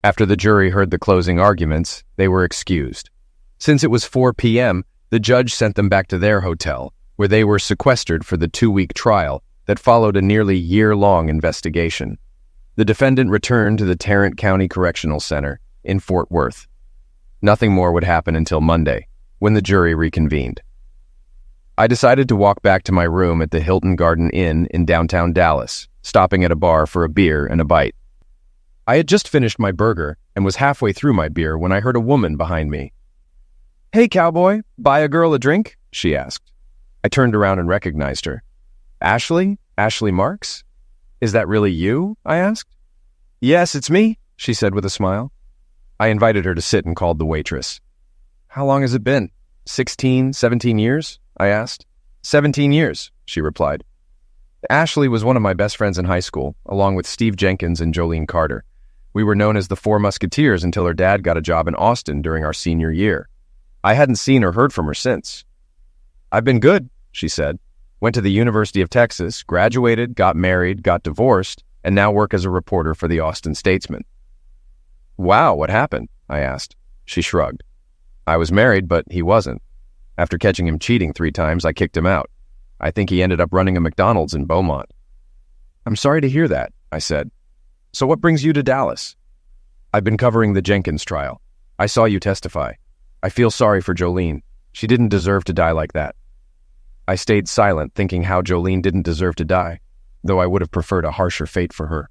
After the jury heard the closing arguments, they were excused. Since it was 4 p.m., the judge sent them back to their hotel, where they were sequestered for the 2-week trial that followed a nearly year-long investigation. The defendant returned to the Tarrant County Correctional Center in Fort Worth. Nothing more would happen until Monday, when the jury reconvened. I decided to walk back to my room at the Hilton Garden Inn in downtown Dallas, stopping at a bar for a beer and a bite. I had just finished my burger and was halfway through my beer when I heard a woman behind me. "Hey, cowboy, buy a girl a drink?" she asked. I turned around and recognized her. "Ashley? Ashley Marks? Is that really you?" I asked. "Yes, it's me," she said with a smile. I invited her to sit and called the waitress. "How long has it been? 16, 17 years?" I asked. 17 years, she replied. Ashley was one of my best friends in high school, along with Steve Jenkins and Jolene Carter. We were known as the Four Musketeers until her dad got a job in Austin during our senior year. I hadn't seen or heard from her since. "I've been good," she said. "Went to the University of Texas, graduated, got married, got divorced, and now work as a reporter for the Austin Statesman." "Wow, what happened?" I asked. She shrugged. "I was married, but he wasn't. After catching him cheating 3 times, I kicked him out. I think he ended up running a McDonald's in Beaumont." "I'm sorry to hear that," I said. "So what brings you to Dallas?" "I've been covering the Jenkins trial. I saw you testify. I feel sorry for Jolene. She didn't deserve to die like that." I stayed silent, thinking how Jolene didn't deserve to die, though I would have preferred a harsher fate for her.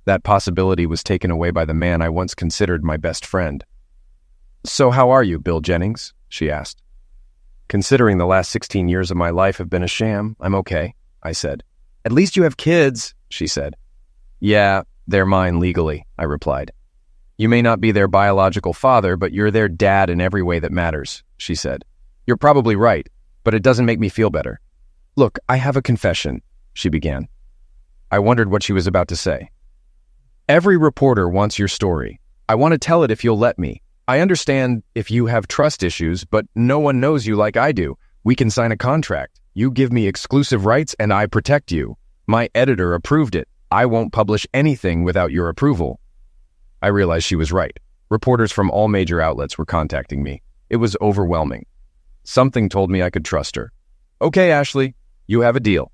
That possibility was taken away by the man I once considered my best friend. "So how are you, Bill Jennings?" she asked. "Considering the last 16 years of my life have been a sham, I'm okay," I said. "At least you have kids," she said. "Yeah, they're mine legally," I replied. "You may not be their biological father, but you're their dad in every way that matters," she said. "You're probably right, but it doesn't make me feel better. Look, I have a confession," she began. I wondered what she was about to say. "Every reporter wants your story. I want to tell it if you'll let me. I understand if you have trust issues, but no one knows you like I do. We can sign a contract. You give me exclusive rights and I protect you. My editor approved it. I won't publish anything without your approval." I realized she was right. Reporters from all major outlets were contacting me. It was overwhelming. Something told me I could trust her. "Okay, Ashley, you have a deal."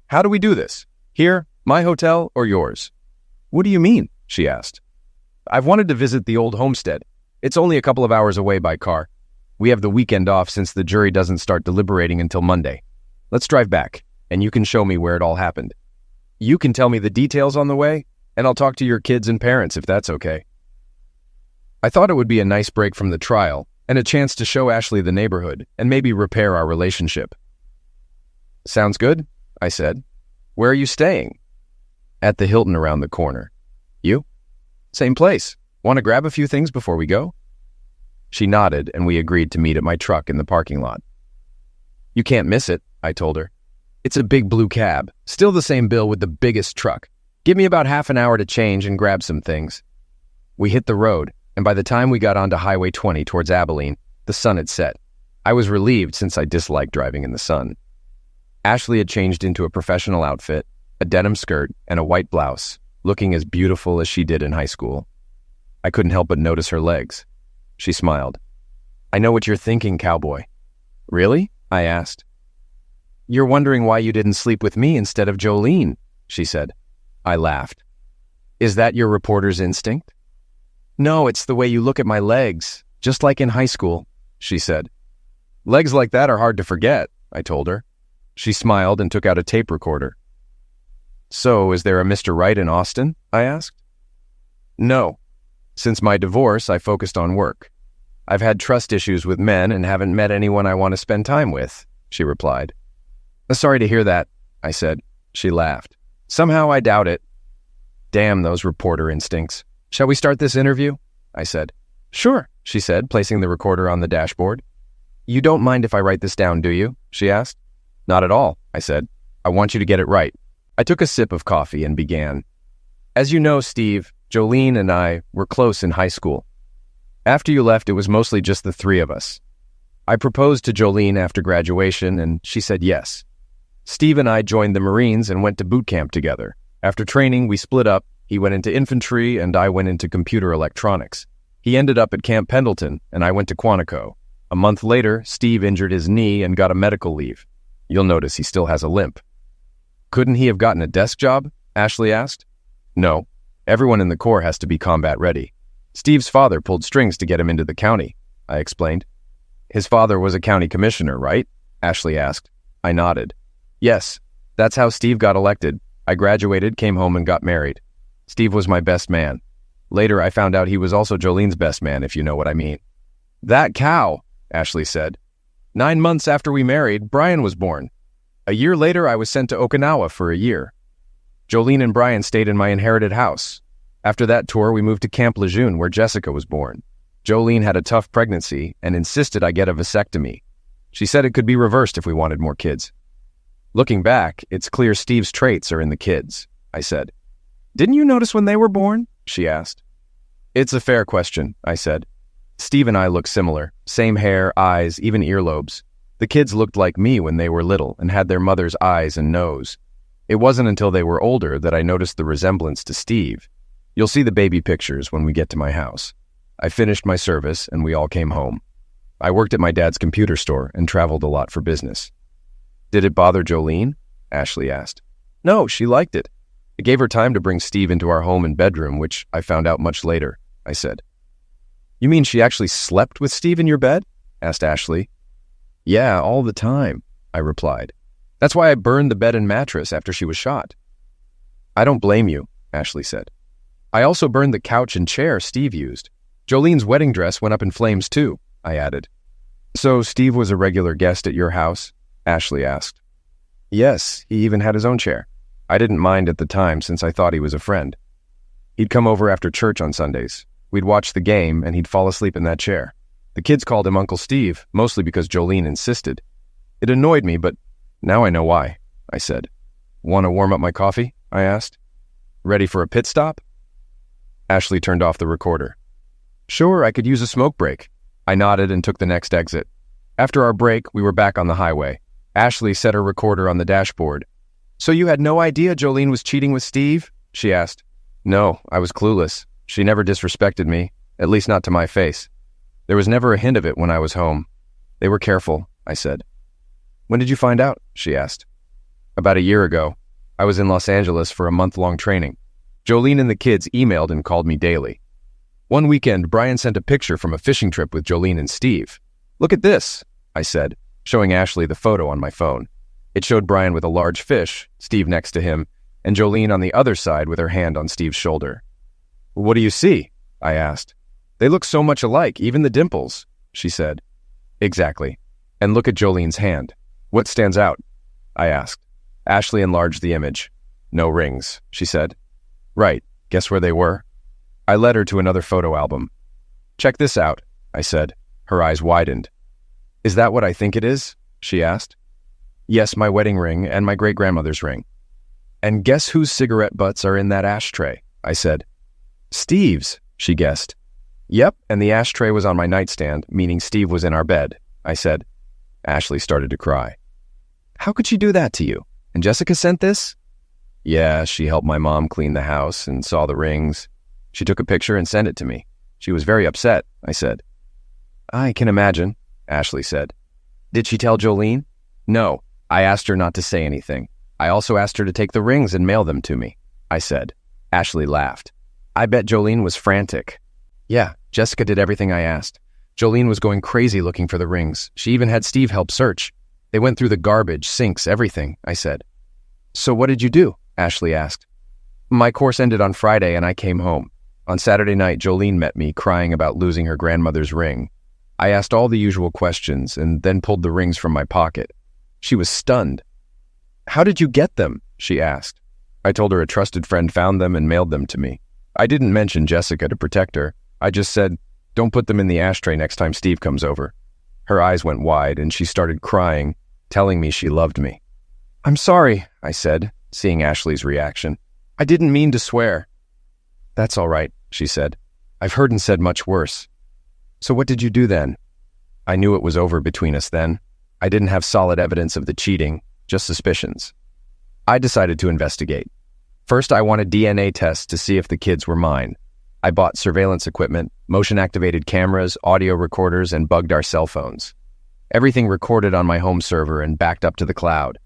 "How do we do this? Here, my hotel, or yours?" "What do you mean?" she asked. "I've wanted to visit the old homestead. It's only a couple of hours away by car. We have the weekend off since the jury doesn't start deliberating until Monday. Let's drive back, and you can show me where it all happened. You can tell me the details on the way, and I'll talk to your kids and parents if that's okay." I thought it would be a nice break from the trial and a chance to show Ashley the neighborhood and maybe repair our relationship. "Sounds good," I said. "Where are you staying?" "At the Hilton around the corner." "You?" "Same place. Want to grab a few things before we go?" She nodded, and we agreed to meet at my truck in the parking lot. "You can't miss it," I told her. "It's a big blue cab, still the same bill with the biggest truck. Give me about half an hour to change and grab some things." We hit the road, and by the time we got onto Highway 20 towards Abilene, the sun had set. I was relieved since I disliked driving in the sun. Ashley had changed into a professional outfit, a denim skirt, and a white blouse, looking as beautiful as she did in high school. I couldn't help but notice her legs. She smiled. "I know what you're thinking, cowboy." "Really?" I asked. "You're wondering why you didn't sleep with me instead of Jolene," she said. I laughed. "Is that your reporter's instinct?" "No, it's the way you look at my legs, just like in high school," she said. "Legs like that are hard to forget," I told her. She smiled and took out a tape recorder. "So, is there a Mr. Right in Austin?" I asked. "No. Since my divorce, I focused on work. I've had trust issues with men and haven't met anyone I want to spend time with," she replied. "Sorry to hear that," I said. She laughed. "Somehow I doubt it." "Damn those reporter instincts. Shall we start this interview?" I said. "Sure," she said, placing the recorder on the dashboard. "You don't mind if I write this down, do you?" she asked. "Not at all," I said. "I want you to get it right." I took a sip of coffee and began. "As you know, Steve, Jolene and I were close in high school. After you left, it was mostly just the 3 of us. I proposed to Jolene after graduation, and she said yes. Steve and I joined the Marines and went to boot camp together. After training, we split up, He went into infantry, and I went into computer electronics. He ended up at Camp Pendleton, and I went to Quantico. A month later, Steve injured his knee and got a medical leave. You'll notice he still has a limp. Couldn't he have gotten a desk job? Ashley asked. No. Everyone in the Corps has to be combat ready. Steve's father pulled strings to get him into the county, I explained. His father was a county commissioner, right? Ashley asked. I nodded. Yes, that's how Steve got elected. I graduated, came home, and got married. Steve was my best man. Later, I found out he was also Jolene's best man, if you know what I mean. That cow, Ashley said. 9 months after we married, Brian was born. A year later, I was sent to Okinawa for a year. Jolene and Brian stayed in my inherited house. After that tour, we moved to Camp Lejeune, where Jessica was born. Jolene had a tough pregnancy and insisted I get a vasectomy. She said it could be reversed if we wanted more kids. Looking back, it's clear Steve's traits are in the kids, I said. Didn't you notice when they were born? She asked. It's a fair question, I said. Steve and I look similar. Same hair, eyes, even earlobes. The kids looked like me when they were little and had their mother's eyes and nose. It wasn't until they were older that I noticed the resemblance to Steve. You'll see the baby pictures when we get to my house. I finished my service and we all came home. I worked at my dad's computer store and traveled a lot for business. Did it bother Jolene? Ashley asked. No, she liked it. It gave her time to bring Steve into our home and bedroom, which I found out much later, I said. You mean she actually slept with Steve in your bed? Asked Ashley. Yeah, all the time, I replied. That's why I burned the bed and mattress after she was shot. I don't blame you, Ashley said. I also burned the couch and chair Steve used. Jolene's wedding dress went up in flames too, I added. So Steve was a regular guest at your house? Ashley asked. Yes, he even had his own chair. I didn't mind at the time since I thought he was a friend. He'd come over after church on Sundays. We'd watch the game and he'd fall asleep in that chair. The kids called him Uncle Steve, mostly because Jolene insisted. It annoyed me, but now I know why, I said. Want to warm up my coffee? I asked. Ready for a pit stop? Ashley turned off the recorder. Sure, I could use a smoke break. I nodded and took the next exit. After our break, we were back on the highway. Ashley set her recorder on the dashboard. So you had no idea Jolene was cheating with Steve? She asked. No, I was clueless. She never disrespected me, at least not to my face. There was never a hint of it when I was home. They were careful, I said. When did you find out? She asked. About a year ago. I was in Los Angeles for a month-long training. Jolene and the kids emailed and called me daily. One weekend, Brian sent a picture from a fishing trip with Jolene and Steve. Look at this, I said, showing Ashley the photo on my phone. It showed Brian with a large fish, Steve next to him, and Jolene on the other side with her hand on Steve's shoulder. What do you see? I asked. They look so much alike, even the dimples, she said. Exactly. And look at Jolene's hand. What stands out? I asked. Ashley enlarged the image. No rings, she said. Right. Guess where they were? I led her to another photo album. Check this out, I said. Her eyes widened. Is that what I think it is? She asked. Yes, my wedding ring and my great-grandmother's ring. And guess whose cigarette butts are in that ashtray? I said. Steve's, she guessed. Yep, and the ashtray was on my nightstand, meaning Steve was in our bed, I said. Ashley started to cry. How could she do that to you? And Jessica sent this? Yeah, she helped my mom clean the house and saw the rings. She took a picture and sent it to me. She was very upset, I said. I can imagine, Ashley said. Did she tell Jolene? No, I asked her not to say anything. I also asked her to take the rings and mail them to me, I said. Ashley laughed. I bet Jolene was frantic. Yeah, Jessica did everything I asked. Jolene was going crazy looking for the rings. She even had Steve help search. They went through the garbage, sinks, everything, I said. So what did you do? Ashley asked. My course ended on Friday and I came home. On Saturday night, Jolene met me crying about losing her grandmother's ring. I asked all the usual questions and then pulled the rings from my pocket. She was stunned. How did you get them? She asked. I told her a trusted friend found them and mailed them to me. I didn't mention Jessica to protect her. I just said, don't put them in the ashtray next time Steve comes over. Her eyes went wide and she started crying, telling me she loved me. I'm sorry, I said, seeing Ashley's reaction. I didn't mean to swear. That's all right, she said. I've heard and said much worse. So what did you do then? I knew it was over between us then. I didn't have solid evidence of the cheating, just suspicions. I decided to investigate. First, I wanted DNA tests to see if the kids were mine. I bought surveillance equipment, motion-activated cameras, audio recorders, and bugged our cell phones. Everything recorded on my home server and backed up to the cloud.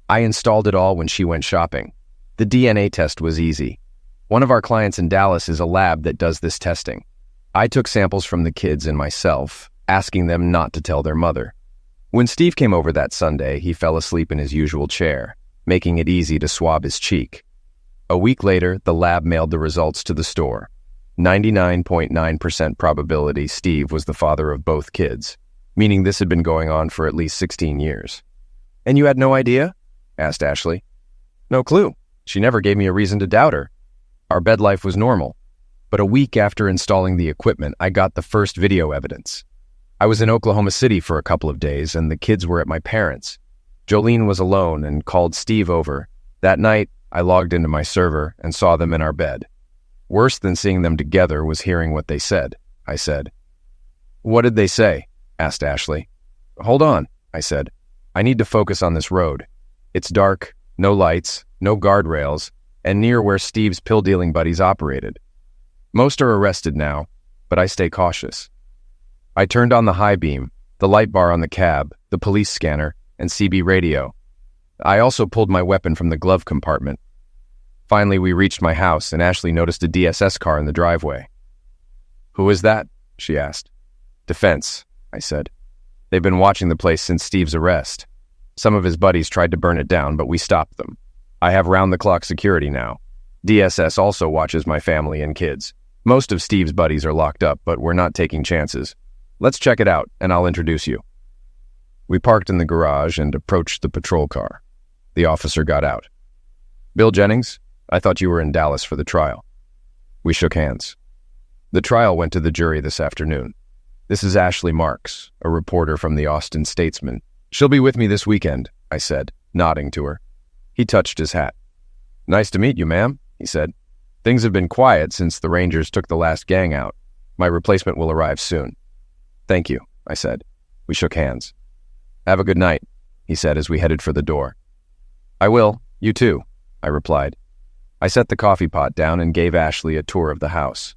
I installed it all when she went shopping. The DNA test was easy. One of our clients in Dallas is a lab that does this testing. I took samples from the kids and myself, asking them not to tell their mother. When Steve came over that Sunday, he fell asleep in his usual chair, making it easy to swab his cheek. A week later, the lab mailed the results to the store. 99.9% probability Steve was the father of both kids, meaning this had been going on for at least 16 years. "And you had no idea?" asked Ashley. "No clue. She never gave me a reason to doubt her. Our bed life was normal. But a week after installing the equipment, I got the first video evidence. I was in Oklahoma City for a couple of days, and the kids were at my parents'. Jolene was alone and called Steve over. That night, I logged into my server and saw them in our bed. Worse than seeing them together was hearing what they said," I said. "What did they say?" asked Ashley. "Hold on," I said. "I need to focus on this road. It's dark, no lights, no guardrails, and near where Steve's pill-dealing buddies operated. Most are arrested now, but I stay cautious." I turned on the high beam, the light bar on the cab, the police scanner, and CB radio. I also pulled my weapon from the glove compartment. Finally, we reached my house, and Ashley noticed a DSS car in the driveway. "Who is that?" she asked. "Defense," I said. "They've been watching the place since Steve's arrest. Some of his buddies tried to burn it down, but we stopped them. I have round-the-clock security now. DSS also watches my family and kids. Most of Steve's buddies are locked up, but we're not taking chances. Let's check it out, and I'll introduce you." We parked in the garage and approached the patrol car. The officer got out. "Bill Jennings, I thought you were in Dallas for the trial." We shook hands. The trial went to the jury this afternoon. "This is Ashley Marks, a reporter from the Austin Statesman. She'll be with me this weekend," I said, nodding to her. He touched his hat. "Nice to meet you, ma'am," he said. "Things have been quiet since the Rangers took the last gang out. My replacement will arrive soon." "Thank you," I said. We shook hands. "Have a good night," he said as we headed for the door. "I will. You too," I replied. I set the coffee pot down and gave Ashley a tour of the house.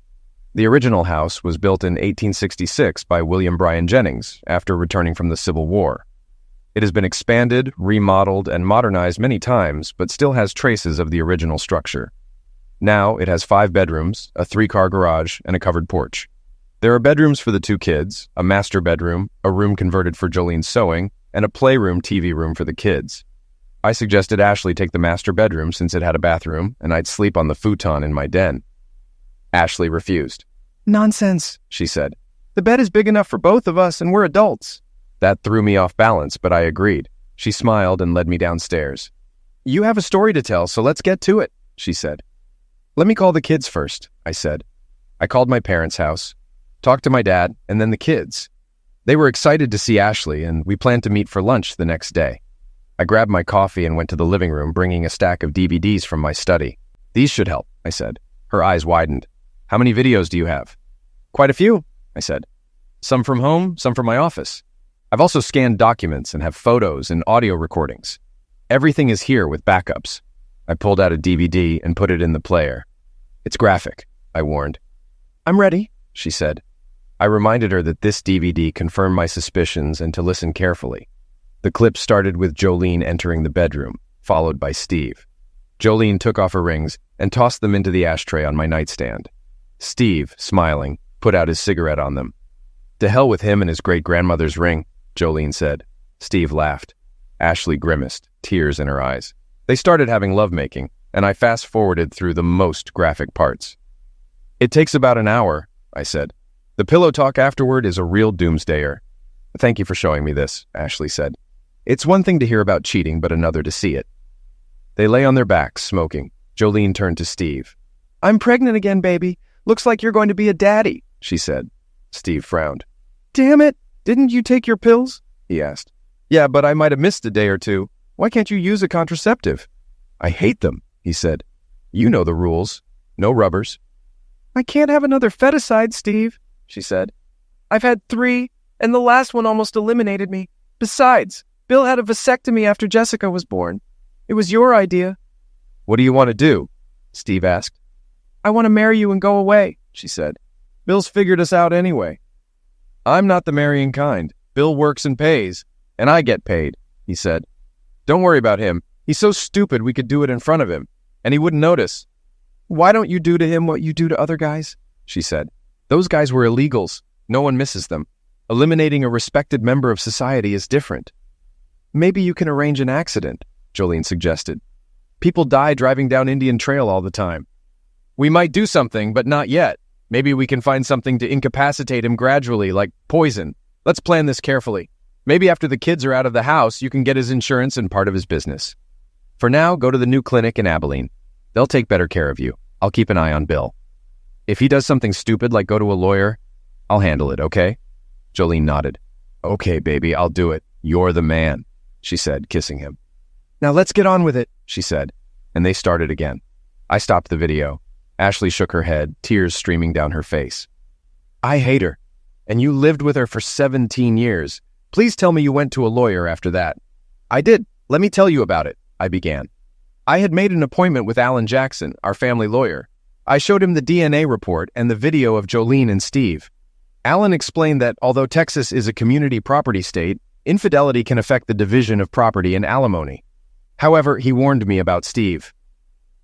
The original house was built in 1866 by William Bryan Jennings after returning from the Civil War. It has been expanded, remodeled, and modernized many times, but still has traces of the original structure. Now it has 5 bedrooms, a 3-car garage, and a covered porch. There are bedrooms for the 2 kids, a master bedroom, a room converted for Jolene's sewing, and a playroom TV room for the kids. I suggested Ashley take the master bedroom since it had a bathroom, and I'd sleep on the futon in my den. Ashley refused. "Nonsense," she said. "The bed is big enough for both of us, and we're adults." That threw me off balance, but I agreed. She smiled and led me downstairs. "You have a story to tell, so let's get to it," she said. "Let me call the kids first," I said. I called my parents' house, talked to my dad, and then the kids. They were excited to see Ashley, and we planned to meet for lunch the next day. I grabbed my coffee and went to the living room, bringing a stack of DVDs from my study. "These should help," I said. Her eyes widened. "How many videos do you have?" "Quite a few," I said. "Some from home, some from my office. I've also scanned documents and have photos and audio recordings. Everything is here with backups." I pulled out a DVD and put it in the player. "It's graphic," I warned. "I'm ready," she said. I reminded her that this DVD confirmed my suspicions and to listen carefully. The clip started with Jolene entering the bedroom, followed by Steve. Jolene took off her rings and tossed them into the ashtray on my nightstand. Steve, smiling, put out his cigarette on them. "To hell with him and his great-grandmother's ring," Jolene said. Steve laughed. Ashley grimaced, tears in her eyes. They started having lovemaking, and I fast-forwarded through the most graphic parts. "It takes about an hour," I said. "The pillow talk afterward is a real doomsdayer." "Thank you for showing me this," Ashley said. "It's one thing to hear about cheating, but another to see it." They lay on their backs, smoking. Jolene turned to Steve. "I'm pregnant again, baby. Looks like you're going to be a daddy," she said. Steve frowned. "Damn it! Didn't you take your pills?" he asked. "Yeah, but I might have missed a day or two. Why can't you use a contraceptive?" "I hate them," he said. "You know the rules. No rubbers." "I can't have another feticide, Steve," she said. "I've had 3, and the last one almost eliminated me. Besides, Bill had a vasectomy after Jessica was born. It was your idea." "What do you want to do?" Steve asked. I want to marry you and go away, she said. Bill's figured us out anyway. I'm not the marrying kind. Bill works and pays, and I get paid, he said. Don't worry about him. He's so stupid we could do it in front of him, and he wouldn't notice. Why don't you do to him what you do to other guys? She said. Those guys were illegals. No one misses them. Eliminating a respected member of society is different. Maybe you can arrange an accident, Jolene suggested. People die driving down Indian Trail all the time. We might do something, but not yet. Maybe we can find something to incapacitate him gradually, like poison. Let's plan this carefully. Maybe after the kids are out of the house, you can get his insurance and part of his business. For now, go to the new clinic in Abilene. They'll take better care of you. I'll keep an eye on Bill. If he does something stupid like go to a lawyer, I'll handle it, okay? Jolene nodded. Okay, baby, I'll do it. You're the man, she said, kissing him. Now let's get on with it, she said, and they started again. I stopped the video. Ashley shook her head, tears streaming down her face. I hate her, and you lived with her for 17 years. Please tell me you went to a lawyer after that. I did. Let me tell you about it, I began. I had made an appointment with Alan Jackson, our family lawyer. I showed him the DNA report and the video of Jolene and Steve. Alan explained that although Texas is a community property state, infidelity can affect the division of property and alimony. However, he warned me about Steve.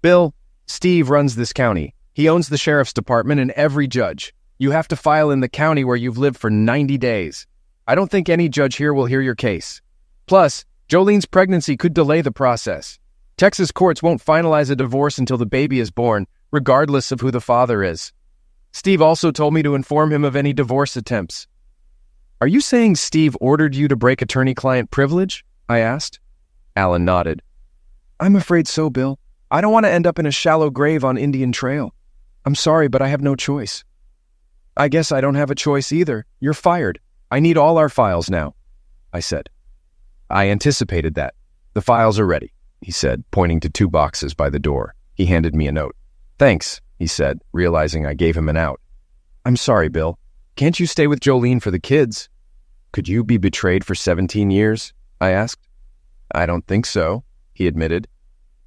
Bill, Steve runs this county. He owns the sheriff's department and every judge. You have to file in the county where you've lived for 90 days. I don't think any judge here will hear your case. Plus, Jolene's pregnancy could delay the process. Texas courts won't finalize a divorce until the baby is born, regardless of who the father is. Steve also told me to inform him of any divorce attempts. Are you saying Steve ordered you to break attorney-client privilege? I asked. Alan nodded. I'm afraid so, Bill. I don't want to end up in a shallow grave on Indian Trail. I'm sorry, but I have no choice. I guess I don't have a choice either. You're fired. I need all our files now, I said. I anticipated that. The files are ready, he said, pointing to 2 boxes by the door. He handed me a note. Thanks, he said, realizing I gave him an out. I'm sorry, Bill. Can't you stay with Jolene for the kids? Could you be betrayed for 17 years? I asked. I don't think so, he admitted.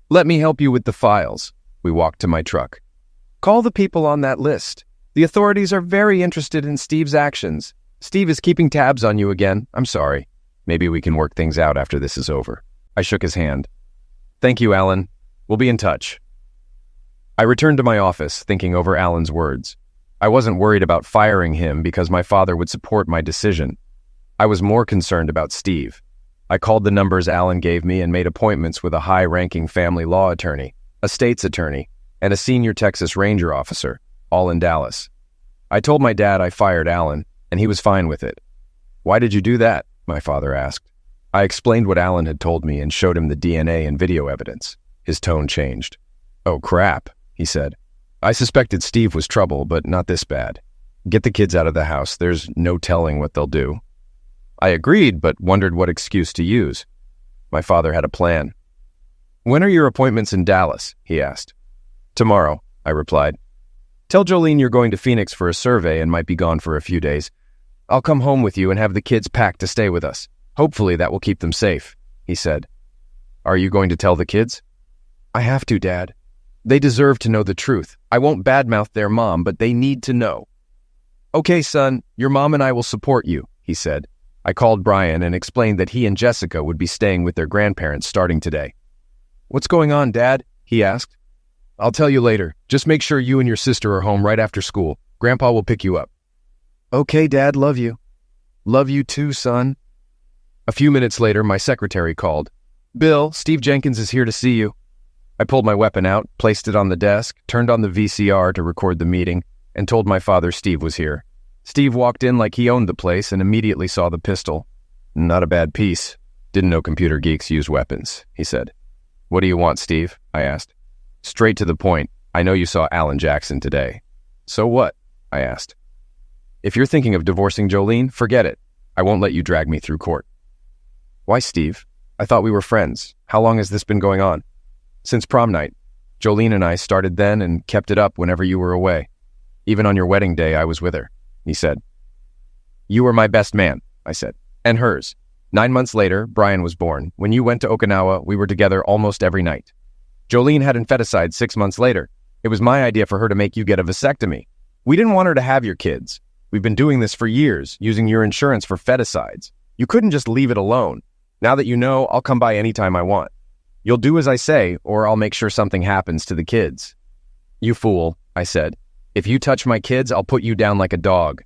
Let me help you with the files. We walked to my truck. Call the people on that list. The authorities are very interested in Steve's actions. Steve is keeping tabs on you again. I'm sorry. Maybe we can work things out after this is over. I shook his hand. Thank you, Alan. We'll be in touch. I returned to my office, thinking over Alan's words. I wasn't worried about firing him because my father would support my decision. I was more concerned about Steve. I called the numbers Alan gave me and made appointments with a high-ranking family law attorney, a state's attorney, and a senior Texas Ranger officer, all in Dallas. I told my dad I fired Alan, and he was fine with it. Why did you do that? My father asked. I explained what Alan had told me and showed him the DNA and video evidence. His tone changed. Oh, crap, he said. I suspected Steve was trouble, but not this bad. Get the kids out of the house. There's no telling what they'll do. I agreed, but wondered what excuse to use. My father had a plan. When are your appointments in Dallas? He asked. Tomorrow, I replied. Tell Jolene you're going to Phoenix for a survey and might be gone for a few days. I'll come home with you and have the kids packed to stay with us. Hopefully that will keep them safe, he said. Are you going to tell the kids? I have to, Dad. They deserve to know the truth. I won't badmouth their mom, but they need to know. Okay, son, your mom and I will support you, he said. I called Brian and explained that he and Jessica would be staying with their grandparents starting today. What's going on, Dad? He asked. I'll tell you later. Just make sure you and your sister are home right after school. Grandpa will pick you up. Okay, Dad, love you. Love you too, son. A few minutes later, my secretary called. Bill, Steve Jenkins is here to see you. I pulled my weapon out, placed it on the desk, turned on the VCR to record the meeting, and told my father Steve was here. Steve walked in like he owned the place and immediately saw the pistol. Not a bad piece. Didn't know computer geeks use weapons, he said. What do you want, Steve? I asked. Straight to the point. I know you saw Alan Jackson today. So what? I asked. If you're thinking of divorcing Jolene, forget it. I won't let you drag me through court. Why, Steve? I thought we were friends. How long has this been going on? Since prom night. Jolene and I started then and kept it up whenever you were away. Even on your wedding day, I was with her, he said. You were my best man, I said, and hers. 9 months later, Brian was born. When you went to Okinawa, we were together almost every night. Jolene had infanticide 6 months later. It was my idea for her to make you get a vasectomy. We didn't want her to have your kids. We've been doing this for years, using your insurance for feticides. You couldn't just leave it alone. Now that you know, I'll come by anytime I want. You'll do as I say, or I'll make sure something happens to the kids." "You fool," I said. "If you touch my kids, I'll put you down like a dog.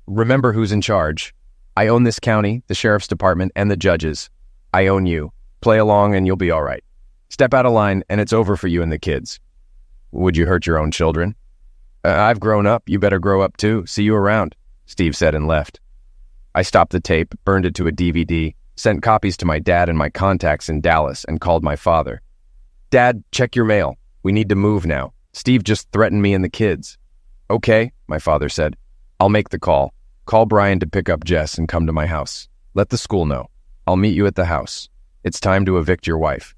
Remember who's in charge. I own this county, the sheriff's department, and the judges. I own you. Play along and you'll be all right. Step out of line and it's over for you and the kids." "Would you hurt your own children?" "I've grown up. You better grow up too. See you around," Steve said and left. I stopped the tape, burned it to a DVD, sent copies to my dad and my contacts in Dallas, and called my father. "Dad, check your mail. We need to move now. Steve just threatened me and the kids." "Okay," my father said. "I'll make the call. Call Brian to pick up Jess and come to my house. Let the school know. I'll meet you at the house. It's time to evict your wife."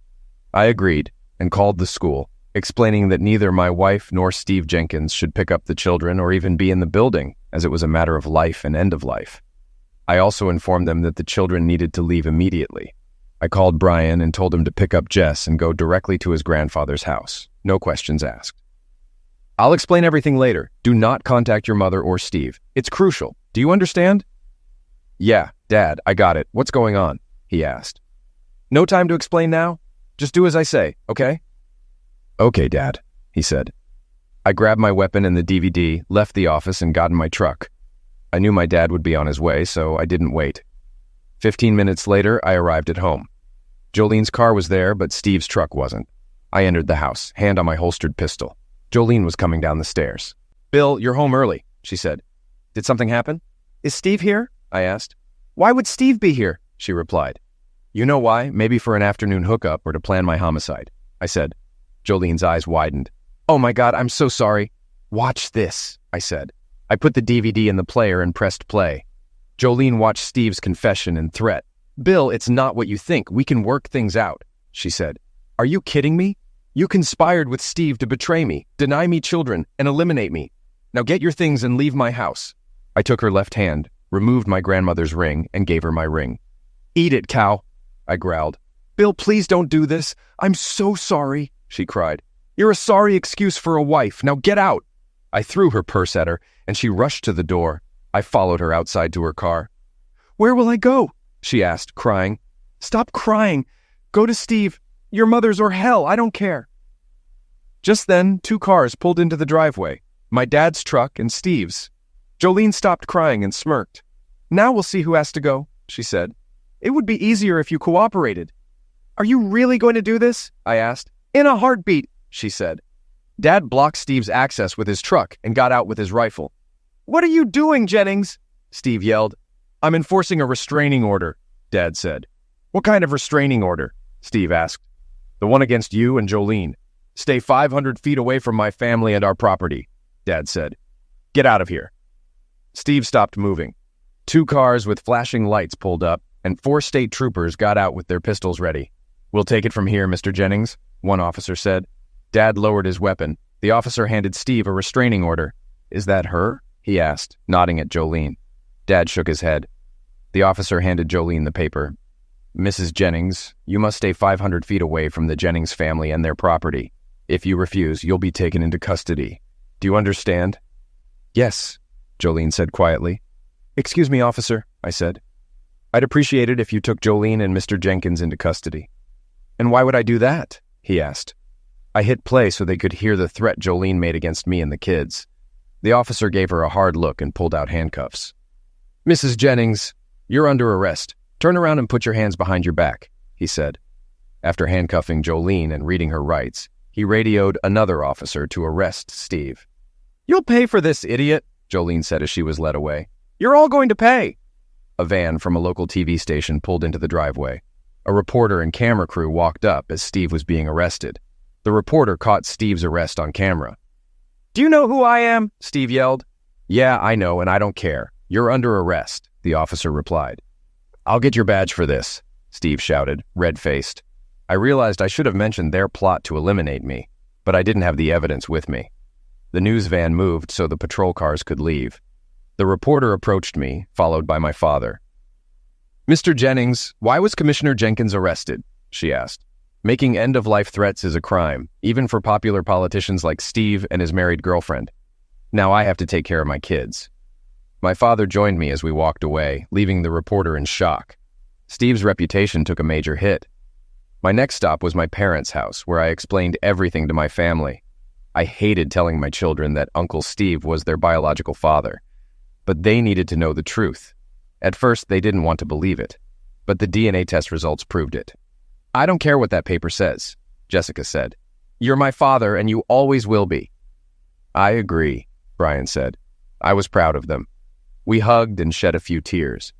I agreed and called the school, explaining that neither my wife nor Steve Jenkins should pick up the children or even be in the building, as it was a matter of life and end of life. I also informed them that the children needed to leave immediately. I called Brian and told him to pick up Jess and go directly to his grandfather's house. No questions asked. "I'll explain everything later. Do not contact your mother or Steve. It's crucial. Do you understand?" "Yeah, Dad, I got it. What's going on?" he asked. "No time to explain now? Just do as I say, okay?" "Okay, Dad," he said. I grabbed my weapon and the DVD, left the office, and got in my truck. I knew my dad would be on his way, so I didn't wait. 15 minutes later, I arrived at home. Jolene's car was there, but Steve's truck wasn't. I entered the house, hand on my holstered pistol. Jolene was coming down the stairs. "Bill, you're home early," she said. "Did something happen?" "Is Steve here?" I asked. "Why would Steve be here?" she replied. "You know why? Maybe for an afternoon hookup or to plan my homicide," I said. Jolene's eyes widened. "Oh my God, I'm so sorry." "Watch this," I said. I put the DVD in the player and pressed play. Jolene watched Steve's confession and threat. "Bill, it's not what you think. We can work things out," she said. "Are you kidding me? You conspired with Steve to betray me, deny me children, and eliminate me. Now get your things and leave my house." I took her left hand, removed my grandmother's ring, and gave her my ring. "Eat it, cow," I growled. "Bill, please don't do this. I'm so sorry," she cried. "You're a sorry excuse for a wife. Now get out." I threw her purse at her, and she rushed to the door. I followed her outside to her car. "Where will I go?" she asked, crying. "Stop crying. Go to Steve. Your mother's or hell. I don't care." Just then, 2 cars pulled into the driveway, my dad's truck and Steve's. Jolene stopped crying and smirked. "Now we'll see who has to go," she said. "It would be easier if you cooperated." "Are you really going to do this?" I asked. "In a heartbeat," she said. Dad blocked Steve's access with his truck and got out with his rifle. "What are you doing, Jennings?" Steve yelled. "I'm enforcing a restraining order," Dad said. "What kind of restraining order?" Steve asked. "The one against you and Jolene. Stay 500 feet away from my family and our property," Dad said. "Get out of here." Steve stopped moving. 2 cars with flashing lights pulled up, and 4 state troopers got out with their pistols ready. "We'll take it from here, Mr. Jennings," one officer said. Dad lowered his weapon. The officer handed Steve a restraining order. "Is that her?" he asked, nodding at Jolene. Dad shook his head. The officer handed Jolene the paper. "Mrs. Jennings, you must stay 500 feet away from the Jennings family and their property. If you refuse, you'll be taken into custody. Do you understand?" "Yes," Jolene said quietly. "Excuse me, officer," I said. "I'd appreciate it if you took Jolene and Mr. Jenkins into custody." "And why would I do that?" he asked. I hit play so they could hear the threat Jolene made against me and the kids. The officer gave her a hard look and pulled out handcuffs. "Mrs. Jennings, you're under arrest. Turn around and put your hands behind your back," he said. After handcuffing Jolene and reading her rights, he radioed another officer to arrest Steve. "You'll pay for this, idiot," Jolene said as she was led away. "You're all going to pay." A van from a local TV station pulled into the driveway. A reporter and camera crew walked up as Steve was being arrested. The reporter caught Steve's arrest on camera. "Do you know who I am?" Steve yelled. "Yeah, I know, and I don't care. You're under arrest," the officer replied. "I'll get your badge for this," Steve shouted, red-faced. I realized I should have mentioned their plot to eliminate me, but I didn't have the evidence with me. The news van moved so the patrol cars could leave. The reporter approached me, followed by my father. "Mr. Jennings, why was Commissioner Jenkins arrested?" she asked. Making end-of-life threats is a crime, even for popular politicians like Steve and his married girlfriend. Now I have to take care of my kids. My father joined me as we walked away, leaving the reporter in shock. Steve's reputation took a major hit. My next stop was my parents' house, where I explained everything to my family. I hated telling my children that Uncle Steve was their biological father, but they needed to know the truth. At first, they didn't want to believe it, but the DNA test results proved it. "I don't care what that paper says," Jessica said. "You're my father, and you always will be." "I agree," Brian said. I was proud of them. We hugged and shed a few tears.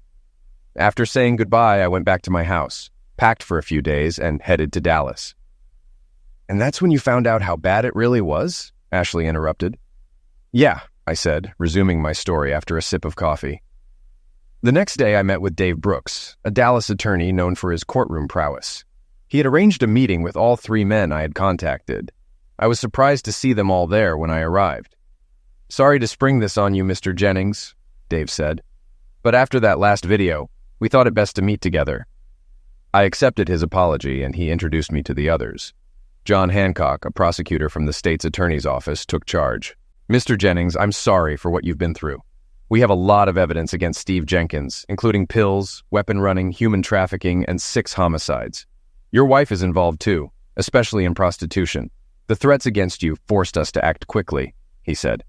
After saying goodbye, I went back to my house, packed for a few days, and headed to Dallas. "And that's when you found out how bad it really was?" Ashley interrupted. "Yeah," I said, resuming my story after a sip of coffee. The next day, I met with Dave Brooks, a Dallas attorney known for his courtroom prowess. He had arranged a meeting with all 3 men I had contacted. I was surprised to see them all there when I arrived. "Sorry to spring this on you, Mr. Jennings," Dave said, "but after that last video, we thought it best to meet together." I accepted his apology, and he introduced me to the others. John Hancock, a prosecutor from the state's attorney's office, took charge. "Mr. Jennings, I'm sorry for what you've been through. We have a lot of evidence against Steve Jenkins, including pills, weapon running, human trafficking, and 6 homicides. Your wife is involved too, especially in prostitution. The threats against you forced us to act quickly," he said.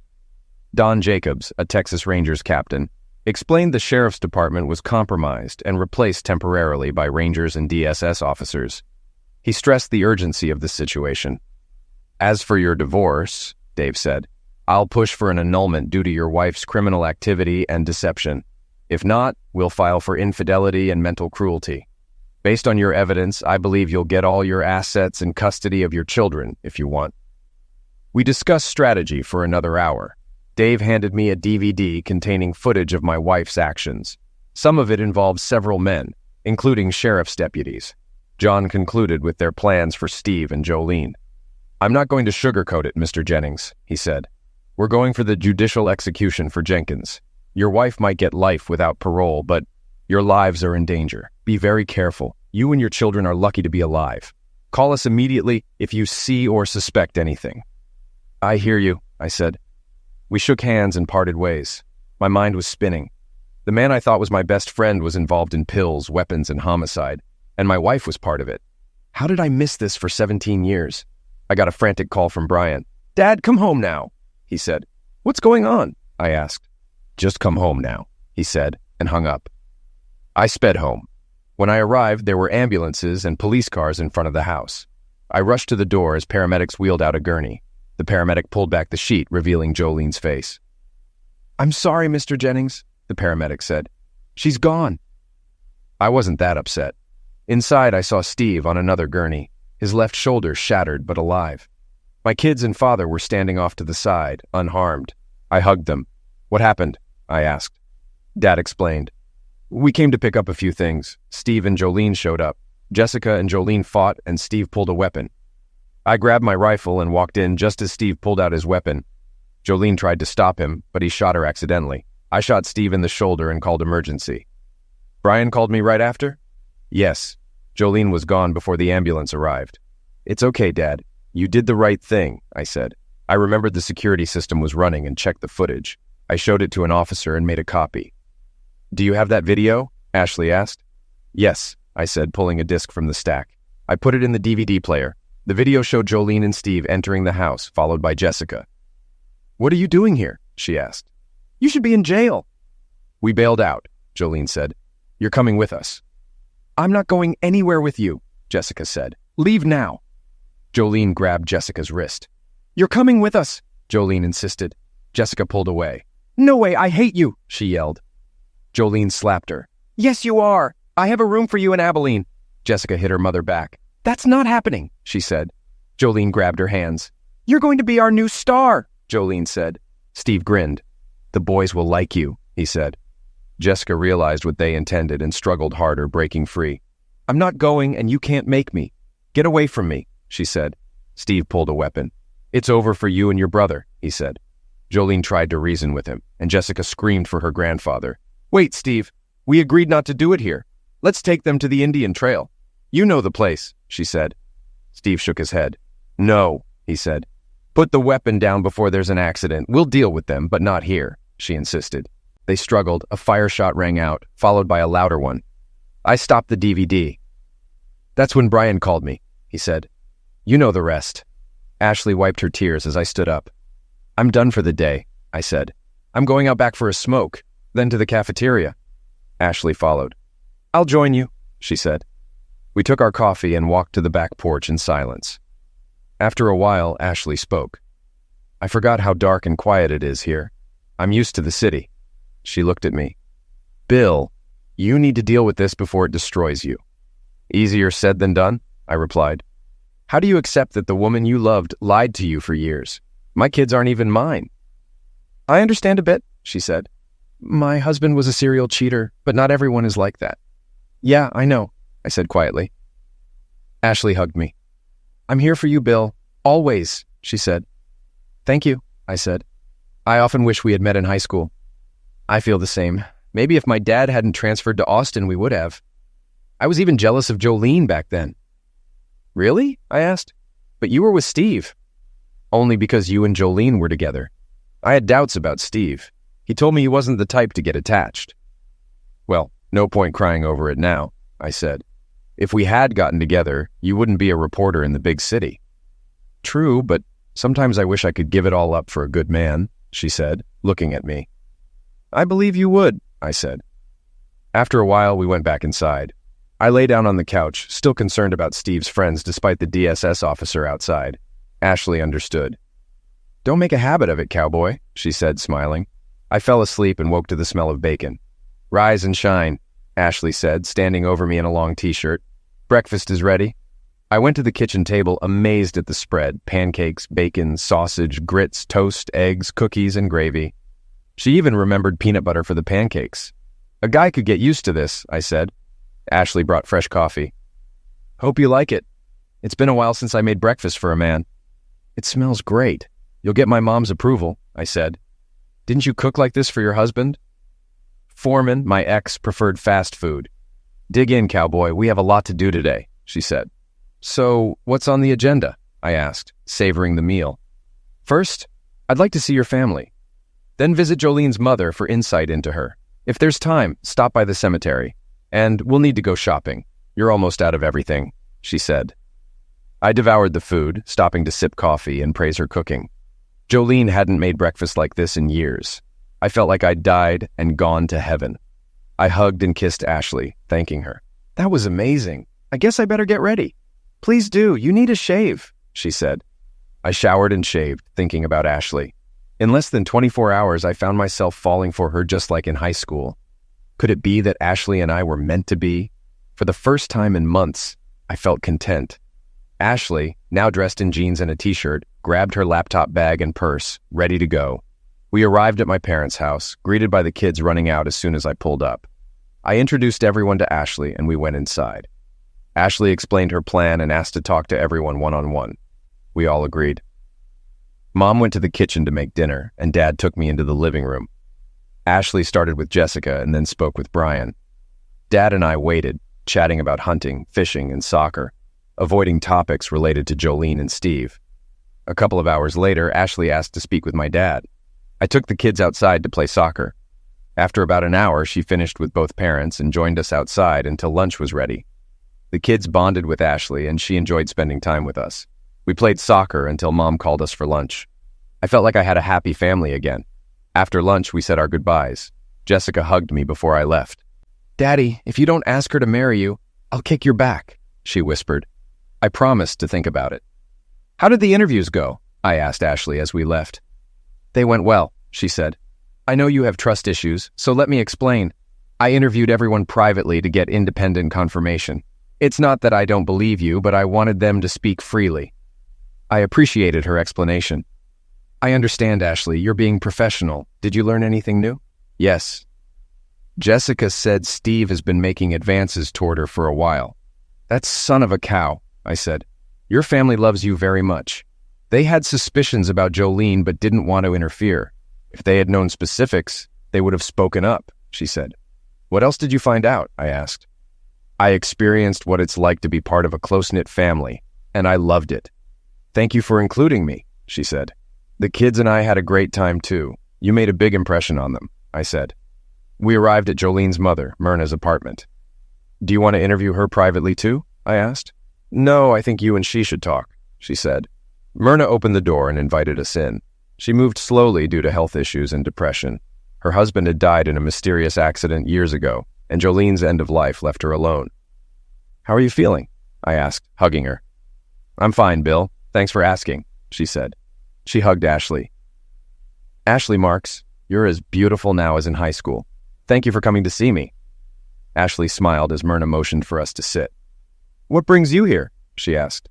Don Jacobs, a Texas Rangers captain, explained the sheriff's department was compromised and replaced temporarily by Rangers and DSS officers. He stressed the urgency of the situation. "As for your divorce," Dave said, "I'll push for an annulment due to your wife's criminal activity and deception. If not, we'll file for infidelity and mental cruelty. Based on your evidence, I believe you'll get all your assets and custody of your children if you want." We discussed strategy for another hour. Dave handed me a DVD containing footage of my wife's actions. Some of it involved several men, including sheriff's deputies. John concluded with their plans for Steve and Jolene. "I'm not going to sugarcoat it, Mr. Jennings," he said. "We're going for the judicial execution for Jenkins. Your wife might get life without parole, but your lives are in danger. Be very careful. You and your children are lucky to be alive. Call us immediately if you see or suspect anything." "I hear you," I said. We shook hands and parted ways. My mind was spinning. The man I thought was my best friend was involved in pills, weapons, and homicide, and my wife was part of it. How did I miss this for 17 years? I got a frantic call from Brian. "Dad, come home now," he said. "What's going on?" I asked. "Just come home now," he said, and hung up. I sped home. When I arrived, there were ambulances and police cars in front of the house. I rushed to the door as paramedics wheeled out a gurney. The paramedic pulled back the sheet, revealing Jolene's face. "I'm sorry, Mr. Jennings," the paramedic said. "She's gone." I wasn't that upset. Inside, I saw Steve on another gurney, his left shoulder shattered but alive. My kids and father were standing off to the side, unharmed. I hugged them. "What happened?" I asked. Dad explained. "We came to pick up a few things. Steve and Jolene showed up. Jessica and Jolene fought, and Steve pulled a weapon. I grabbed my rifle and walked in just as Steve pulled out his weapon. Jolene tried to stop him, but he shot her accidentally. I shot Steve in the shoulder and called emergency." "Brian called me right after?" "Yes. Jolene was gone before the ambulance arrived." "It's okay, Dad. You did the right thing," I said. I remembered the security system was running and checked the footage. I showed it to an officer and made a copy. "Do you have that video?" Ashley asked. "Yes," I said, pulling a disc from the stack. I put it in the DVD player. The video showed Jolene and Steve entering the house, followed by Jessica. "What are you doing here?" she asked. "You should be in jail." "We bailed out," Jolene said. "You're coming with us." "I'm not going anywhere with you," Jessica said. "Leave now." Jolene grabbed Jessica's wrist. "You're coming with us," Jolene insisted. Jessica pulled away. "No way, I hate you," she yelled. Jolene slapped her. "Yes, you are. I have a room for you in Abilene." Jessica hit her mother back. "That's not happening," she said. Jolene grabbed her hands. "You're going to be our new star," Jolene said. Steve grinned. "The boys will like you," he said. Jessica realized what they intended and struggled harder, breaking free. "I'm not going, and you can't make me. Get away from me," she said. Steve pulled a weapon. "It's over for you and your brother," he said. Jolene tried to reason with him, and Jessica screamed for her grandfather. "Wait, Steve. We agreed not to do it here. Let's take them to the Indian Trail. You know the place," she said. Steve shook his head. No, he said. Put the weapon down before there's an accident. We'll deal with them, but not here, she insisted. They struggled. A fire shot rang out, followed by a louder one. I stopped the DVD. That's when Brian called me, he said. You know the rest. Ashley wiped her tears as I stood up. I'm done for the day, I said. I'm going out back for a smoke, then to the cafeteria. Ashley followed. I'll join you, she said. We took our coffee and walked to the back porch in silence. After a while, Ashley spoke. I forgot how dark and quiet it is here. I'm used to the city. She looked at me. Bill, you need to deal with this before it destroys you. Easier said than done, I replied. How do you accept that the woman you loved lied to you for years? My kids aren't even mine. I understand a bit, she said. My husband was a serial cheater, but not everyone is like that. Yeah, I know, I said quietly. Ashley hugged me. I'm here for you, Bill. Always, she said. Thank you, I said. I often wish we had met in high school. I feel the same. Maybe if my dad hadn't transferred to Austin, we would have. I was even jealous of Jolene back then. Really? I asked. But you were with Steve. Only because you and Jolene were together. I had doubts about Steve. He told me he wasn't the type to get attached. Well, no point crying over it now, I said. If we had gotten together, you wouldn't be a reporter in the big city. True, but sometimes I wish I could give it all up for a good man, she said, looking at me. I believe you would, I said. After a while, we went back inside. I lay down on the couch, still concerned about Steve's friends despite the DSS officer outside. Ashley understood. Don't make a habit of it, cowboy, she said, smiling. I fell asleep and woke to the smell of bacon. Rise and shine, Ashley said, standing over me in a long t-shirt. Breakfast is ready. I went to the kitchen table, amazed at the spread: pancakes, bacon, sausage, grits, toast, eggs, cookies, and gravy. She even remembered peanut butter for the pancakes. A guy could get used to this, I said. Ashley brought fresh coffee. Hope you like it. It's been a while since I made breakfast for a man. It smells great. You'll get my mom's approval, I said. Didn't you cook like this for your husband? Foreman, my ex, preferred fast food. Dig in, cowboy. We have a lot to do today, she said. So, what's on the agenda? I asked, savoring the meal. First, I'd like to see your family. Then visit Jolene's mother for insight into her. If there's time, stop by the cemetery. And we'll need to go shopping. You're almost out of everything, she said. I devoured the food, stopping to sip coffee and praise her cooking. Jolene hadn't made breakfast like this in years. I felt like I'd died and gone to heaven. I hugged and kissed Ashley, thanking her. That was amazing. I guess I better get ready. Please do. You need a shave, she said. I showered and shaved, thinking about Ashley. In less than 24 hours, I found myself falling for her just like in high school. Could it be that Ashley and I were meant to be? For the first time in months, I felt content. Ashley, now dressed in jeans and a t-shirt, grabbed her laptop bag and purse, ready to go. We arrived at my parents' house, greeted by the kids running out as soon as I pulled up. I introduced everyone to Ashley and we went inside. Ashley explained her plan and asked to talk to everyone one-on-one. We all agreed. Mom went to the kitchen to make dinner, and Dad took me into the living room. Ashley started with Jessica and then spoke with Brian. Dad and I waited, chatting about hunting, fishing, and soccer, avoiding topics related to Jolene and Steve. A couple of hours later, Ashley asked to speak with my dad. I took the kids outside to play soccer. After about an hour, she finished with both parents and joined us outside until lunch was ready. The kids bonded with Ashley, and she enjoyed spending time with us. We played soccer until Mom called us for lunch. I felt like I had a happy family again. After lunch, we said our goodbyes. Jessica hugged me before I left. Daddy, if you don't ask her to marry you, I'll kick your back, she whispered. I promised to think about it. How did the interviews go? I asked Ashley as we left. They went well, she said. I know you have trust issues, so let me explain. I interviewed everyone privately to get independent confirmation. It's not that I don't believe you, but I wanted them to speak freely. I appreciated her explanation. I understand, Ashley. You're being professional. Did you learn anything new? Yes. Jessica said Steve has been making advances toward her for a while. That son of a cow, I said. Your family loves you very much. They had suspicions about Jolene but didn't want to interfere. If they had known specifics, they would have spoken up, she said. What else did you find out? I asked. I experienced what it's like to be part of a close-knit family, and I loved it. Thank you for including me, she said. The kids and I had a great time too. You made a big impression on them, I said. We arrived at Jolene's mother, Myrna's apartment. Do you want to interview her privately too? I asked. No, I think you and she should talk, she said. Myrna opened the door and invited us in. She moved slowly due to health issues and depression. Her husband had died in a mysterious accident years ago, and Jolene's end of life left her alone. How are you feeling? I asked, hugging her. I'm fine, Bill. Thanks for asking, she said. She hugged Ashley. Ashley Marks, you're as beautiful now as in high school. Thank you for coming to see me. Ashley smiled as Myrna motioned for us to sit. What brings you here? She asked.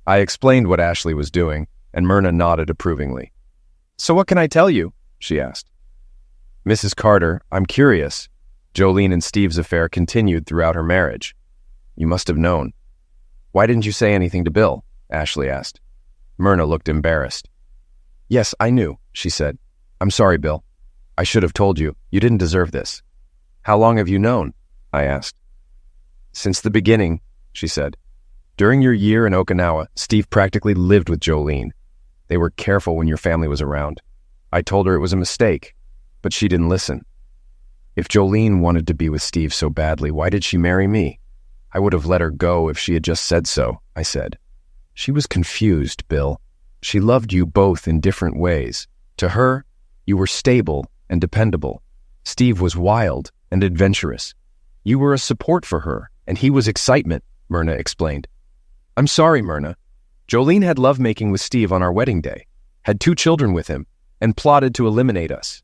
I explained what Ashley was doing, and Myrna nodded approvingly. So what can I tell you? She asked. Mrs. Carter, I'm curious. Jolene and Steve's affair continued throughout her marriage. You must have known. Why didn't you say anything to Bill? Ashley asked. Myrna looked embarrassed. Yes, I knew, she said. I'm sorry, Bill. I should have told you. You didn't deserve this. How long have you known? I asked. Since the beginning, she said. During your year in Okinawa, Steve practically lived with Jolene. They were careful when your family was around. I told her it was a mistake, but she didn't listen. If Jolene wanted to be with Steve so badly, why did she marry me? I would have let her go if she had just said so, I said. She was confused, Bill. She loved you both in different ways. To her, you were stable and dependable. Steve was wild and adventurous. You were a support for her, and he was excitement, Myrna explained. I'm sorry, Myrna. Jolene had lovemaking with Steve on our wedding day, had 2 children with him, and plotted to eliminate us.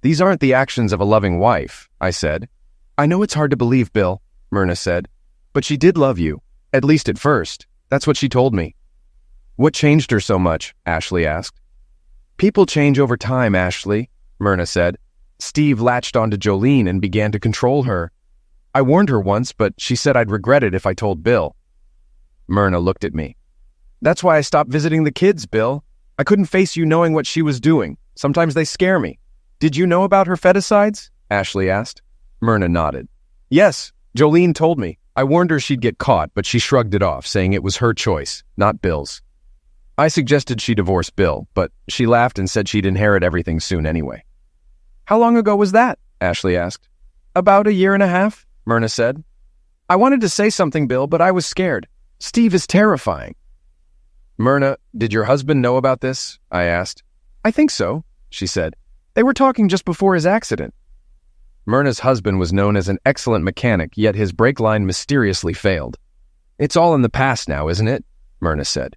These aren't the actions of a loving wife, I said. I know it's hard to believe, Bill, Myrna said, but she did love you, at least at first. That's what she told me. What changed her so much? Ashley asked. People change over time, Ashley, Myrna said. Steve latched onto Jolene and began to control her. I warned her once, but she said I'd regret it if I told Bill. Myrna looked at me. That's why I stopped visiting the kids, Bill. I couldn't face you knowing what she was doing. Sometimes they scare me. Did you know about her feticides? Ashley asked. Myrna nodded. Yes, Jolene told me. I warned her she'd get caught, but she shrugged it off, saying it was her choice, not Bill's. I suggested she divorce Bill, but she laughed and said she'd inherit everything soon anyway. How long ago was that? Ashley asked. About 1.5 years, Myrna said. I wanted to say something, Bill, but I was scared. Steve is terrifying. Myrna, did your husband know about this? I asked. I think so, she said. They were talking just before his accident. Myrna's husband was known as an excellent mechanic, yet his brake line mysteriously failed. It's all in the past now, isn't it? Myrna said.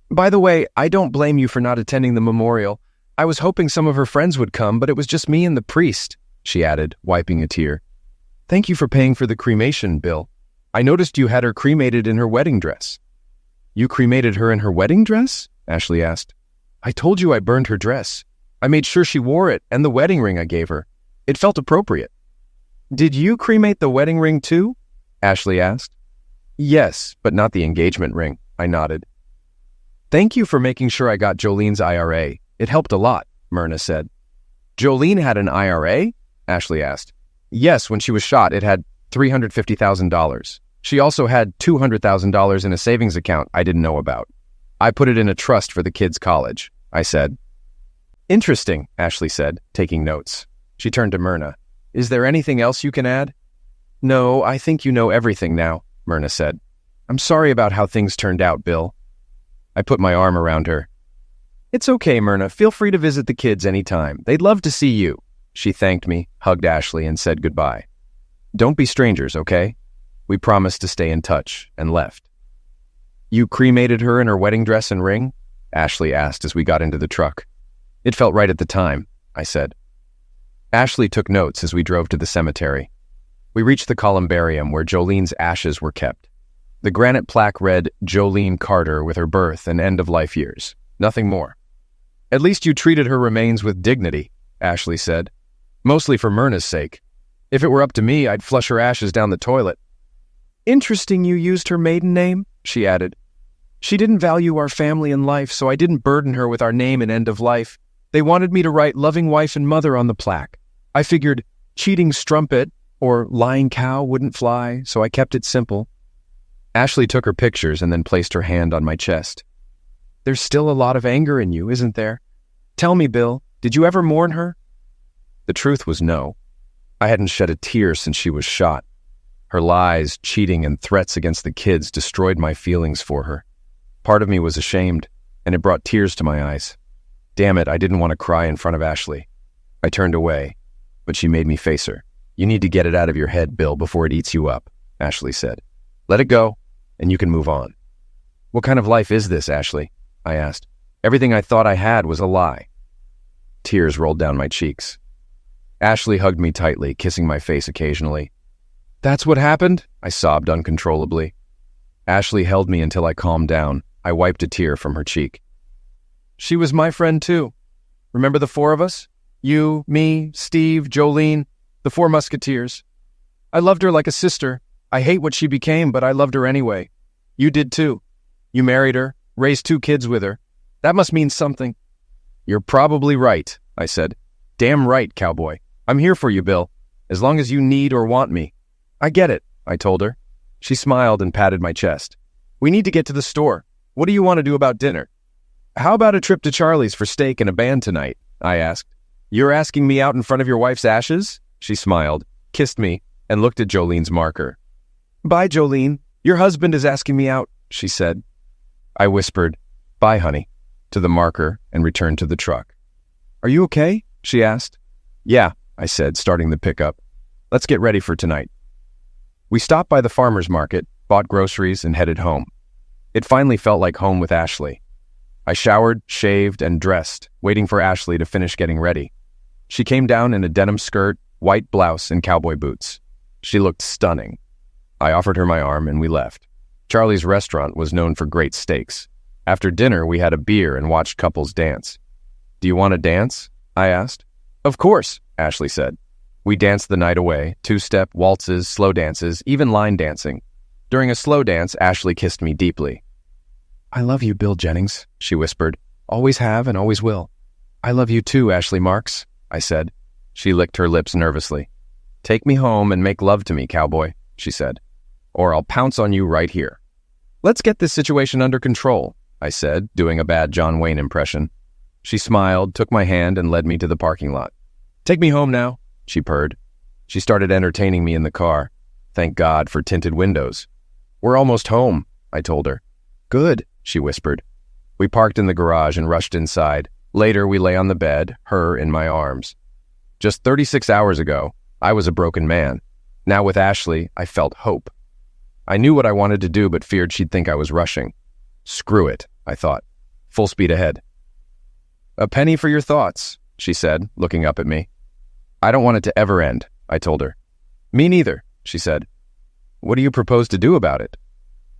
By the way, I don't blame you for not attending the memorial. I was hoping some of her friends would come, but it was just me and the priest, she added, wiping a tear. Thank you for paying for the cremation, Bill. I noticed you had her cremated in her wedding dress. You cremated her in her wedding dress? Ashley asked. I told you I burned her dress. I made sure she wore it and the wedding ring I gave her. It felt appropriate. Did you cremate the wedding ring too? Ashley asked. Yes, but not the engagement ring, I nodded. Thank you for making sure I got Jolene's IRA. It helped a lot, Myrna said. Jolene had an IRA? Ashley asked. Yes, when she was shot, it had $350,000. She also had $200,000 in a savings account I didn't know about. I put it in a trust for the kids' college, I said. Interesting, Ashley said, taking notes. She turned to Myrna. Is there anything else you can add? No, I think you know everything now, Myrna said. I'm sorry about how things turned out, Bill. I put my arm around her. It's okay, Myrna. Feel free to visit the kids anytime. They'd love to see you. She thanked me, hugged Ashley, and said goodbye. Don't be strangers, okay? We promised to stay in touch, and left. You cremated her in her wedding dress and ring? Ashley asked as we got into the truck. It felt right at the time, I said. Ashley took notes as we drove to the cemetery. We reached the columbarium where Jolene's ashes were kept. The granite plaque read Jolene Carter with her birth and end-of-life years. Nothing more. At least you treated her remains with dignity, Ashley said. Mostly for Myrna's sake. If it were up to me, I'd flush her ashes down the toilet. Interesting you used her maiden name, she added. She didn't value our family and life, so I didn't burden her with our name and end of life. They wanted me to write loving wife and mother on the plaque. I figured cheating strumpet or lying cow wouldn't fly, so I kept it simple. Ashley took her pictures and then placed her hand on my chest. There's still a lot of anger in you, isn't there? Tell me, Bill, did you ever mourn her? The truth was no. I hadn't shed a tear since she was shot. Her lies, cheating, and threats against the kids destroyed my feelings for her. Part of me was ashamed, and it brought tears to my eyes. Damn it, I didn't want to cry in front of Ashley. I turned away, but she made me face her. You need to get it out of your head, Bill, before it eats you up, Ashley said. Let it go, and you can move on. What kind of life is this, Ashley? I asked. Everything I thought I had was a lie. Tears rolled down my cheeks. Ashley hugged me tightly, kissing my face occasionally. That's what happened? I sobbed uncontrollably. Ashley held me until I calmed down. I wiped a tear from her cheek. She was my friend too. Remember the four of us? You, me, Steve, Jolene, the four musketeers. I loved her like a sister. I hate what she became, but I loved her anyway. You did too. You married her, raised 2 kids with her. That must mean something. You're probably right, I said. Damn right, cowboy. I'm here for you, Bill, as long as you need or want me. I get it, I told her. She smiled and patted my chest. We need to get to the store. What do you want to do about dinner? How about a trip to Charlie's for steak and a band tonight? I asked. You're asking me out in front of your wife's ashes? She smiled, kissed me, and looked at Jolene's marker. Bye, Jolene. Your husband is asking me out, she said. I whispered, bye, honey, to the marker and returned to the truck. Are you okay? She asked. Yeah, I said, starting the pickup. Let's get ready for tonight. We stopped by the farmer's market, bought groceries, and headed home. It finally felt like home with Ashley. I showered, shaved, and dressed, waiting for Ashley to finish getting ready. She came down in a denim skirt, white blouse, and cowboy boots. She looked stunning. I offered her my arm and we left. Charlie's restaurant was known for great steaks. After dinner, we had a beer and watched couples dance. Do you want to dance? I asked. Of course, Ashley said. We danced the night away, 2-step, waltzes, slow dances, even line dancing. During a slow dance, Ashley kissed me deeply. I love you, Bill Jennings, she whispered. Always have and always will. I love you too, Ashley Marks, I said. She licked her lips nervously. Take me home and make love to me, cowboy, she said. Or I'll pounce on you right here. Let's get this situation under control, I said, doing a bad John Wayne impression. She smiled, took my hand, and led me to the parking lot. Take me home now, she purred. She started entertaining me in the car. Thank God for tinted windows. We're almost home, I told her. Good, she whispered. We parked in the garage and rushed inside. Later, we lay on the bed, her in my arms. Just 36 hours ago, I was a broken man. Now with Ashley, I felt hope. I knew what I wanted to do, but feared she'd think I was rushing. Screw it, I thought. Full speed ahead. A penny for your thoughts, she said, looking up at me. I don't want it to ever end, I told her. Me neither, she said. What do you propose to do about it?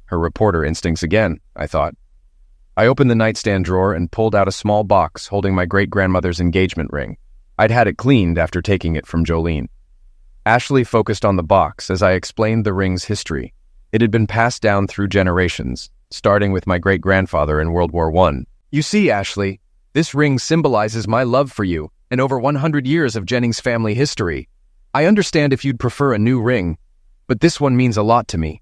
Her reporter instincts again, I thought. I opened the nightstand drawer and pulled out a small box holding my great-grandmother's engagement ring. I'd had it cleaned after taking it from Jolene. Ashley focused on the box as I explained the ring's history. It had been passed down through generations, starting with my great-grandfather in World War I. You see, Ashley, this ring symbolizes my love for you and over 100 years of Jennings family history. I understand if you'd prefer a new ring, but this one means a lot to me.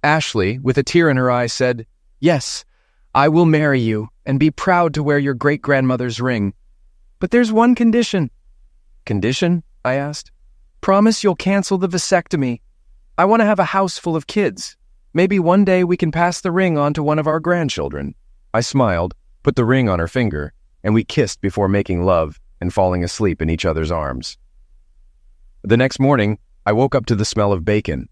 Ashley, with a tear in her eye, said, Yes, I will marry you and be proud to wear your great-grandmother's ring. But there's one condition. Condition? I asked. Promise you'll cancel the vasectomy. I want to have a house full of kids. Maybe one day we can pass the ring on to one of our grandchildren. I smiled, put the ring on her finger, and we kissed before making love and falling asleep in each other's arms. The next morning, I woke up to the smell of bacon.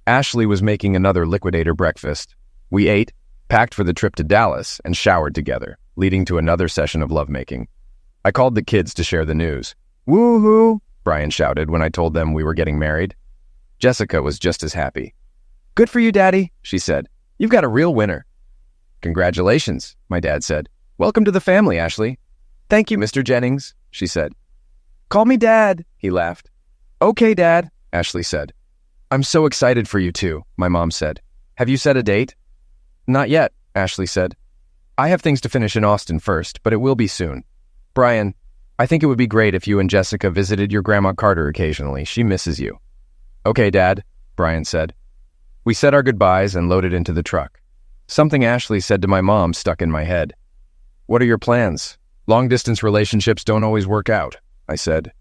Ashley was making another liquidator breakfast. We ate, packed for the trip to Dallas, and showered together, leading to another session of lovemaking. I called the kids to share the news. Woo-hoo! Brian shouted when I told them we were getting married. Jessica was just as happy. Good for you, Daddy, she said. You've got a real winner. Congratulations, my dad said. Welcome to the family, Ashley. Thank you, Mr. Jennings, she said. Call me Dad, he laughed. Okay, Dad, Ashley said. I'm so excited for you two, my mom said. Have you set a date? Not yet, Ashley said. I have things to finish in Austin first, but it will be soon. Brian, I think it would be great if you and Jessica visited your Grandma Carter occasionally. She misses you. Okay, Dad, Brian said. We said our goodbyes and loaded into the truck. Something Ashley said to my mom stuck in my head. "What are your plans? Long-distance relationships don't always work out," I said.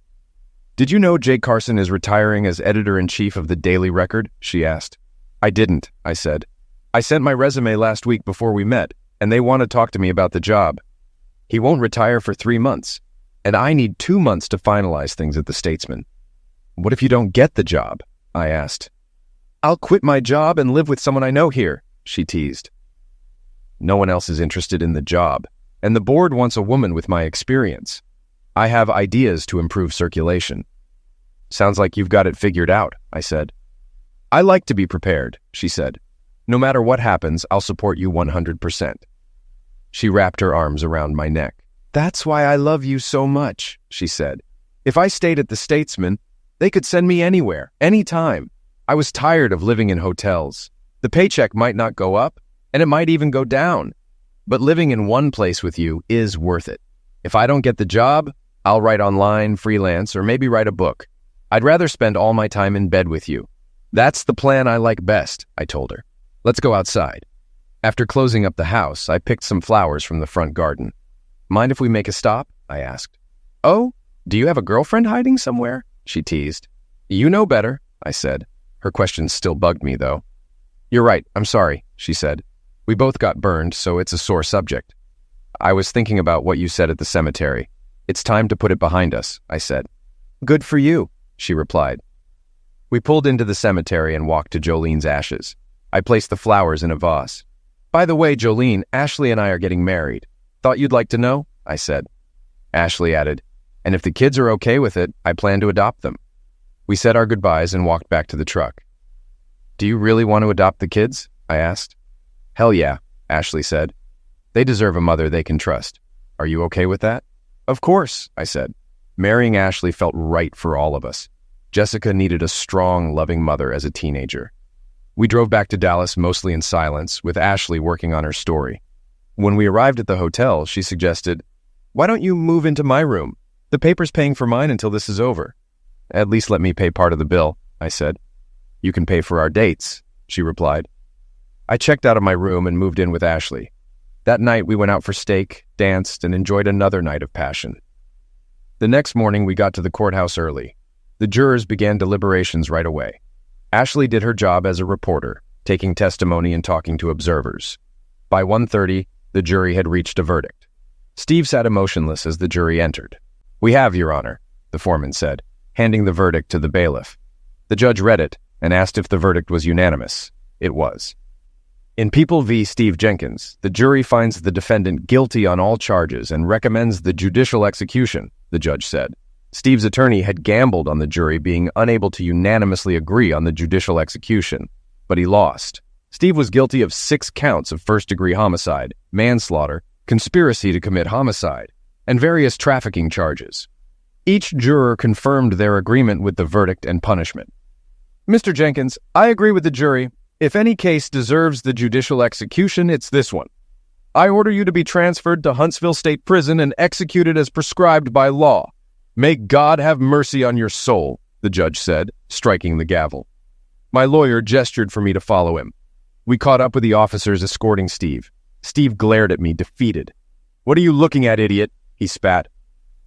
"Did you know Jake Carson is retiring as editor-in-chief of the Daily Record?" she asked. "I didn't," I said. "I sent my resume last week before we met, and they want to talk to me about the job. He won't retire for 3 months, and I need 2 months to finalize things at the Statesman." "What if you don't get the job?" I asked. "I'll quit my job and live with someone I know here," she teased. No one else is interested in the job, and the board wants a woman with my experience. I have ideas to improve circulation. "Sounds like you've got it figured out," I said. "I like to be prepared," she said. "No matter what happens, I'll support you 100%. She wrapped her arms around my neck. "That's why I love you so much," she said. "If I stayed at the Statesman, they could send me anywhere, anytime. I was tired of living in hotels. The paycheck might not go up, and it might even go down. But living in one place with you is worth it. If I don't get the job, I'll write online, freelance, or maybe write a book. I'd rather spend all my time in bed with you. That's the plan I like best," I told her. "Let's go outside." After closing up the house, I picked some flowers from the front garden. "Mind if we make a stop?" I asked. "Oh, do you have a girlfriend hiding somewhere?" she teased. "You know better," I said. Her question still bugged me, though. "You're right, I'm sorry," she said. "We both got burned, so it's a sore subject." "I was thinking about what you said at the cemetery. It's time to put it behind us," I said. "Good for you," she replied. We pulled into the cemetery and walked to Jolene's ashes. I placed the flowers in a vase. "By the way, Jolene, Ashley and I are getting married. Thought you'd like to know?" I said. Ashley added, "And if the kids are okay with it, I plan to adopt them." We said our goodbyes and walked back to the truck. "Do you really want to adopt the kids?" I asked. "Hell yeah," Ashley said. "They deserve a mother they can trust. Are you okay with that?" "Of course," I said. Marrying Ashley felt right for all of us. Jessica needed a strong, loving mother as a teenager. We drove back to Dallas mostly in silence, with Ashley working on her story. When we arrived at the hotel, she suggested, "Why don't you move into my room? The paper's paying for mine until this is over." "At least let me pay part of the bill," I said. "You can pay for our dates," she replied. I checked out of my room and moved in with Ashley. That night we went out for steak, danced, and enjoyed another night of passion. The next morning we got to the courthouse early. The jurors began deliberations right away. Ashley did her job as a reporter, taking testimony and talking to observers. By 1:30, the jury had reached a verdict. Steve sat emotionless as the jury entered. "We have, Your Honor," the foreman said, handing the verdict to the bailiff. The judge read it and asked if the verdict was unanimous. It was. In People v. Steve Jenkins, the jury finds the defendant guilty on all charges and recommends the judicial execution, the judge said. Steve's attorney had gambled on the jury being unable to unanimously agree on the judicial execution, but he lost. Steve was guilty of 6 counts of first-degree homicide, manslaughter, conspiracy to commit homicide, and various trafficking charges. Each juror confirmed their agreement with the verdict and punishment. "Mr. Jenkins, I agree with the jury. If any case deserves the judicial execution, it's this one. I order you to be transferred to Huntsville State Prison and executed as prescribed by law. May God have mercy on your soul," the judge said, striking the gavel. My lawyer gestured for me to follow him. We caught up with the officers escorting Steve. Steve glared at me, defeated. "What are you looking at, idiot?" he spat.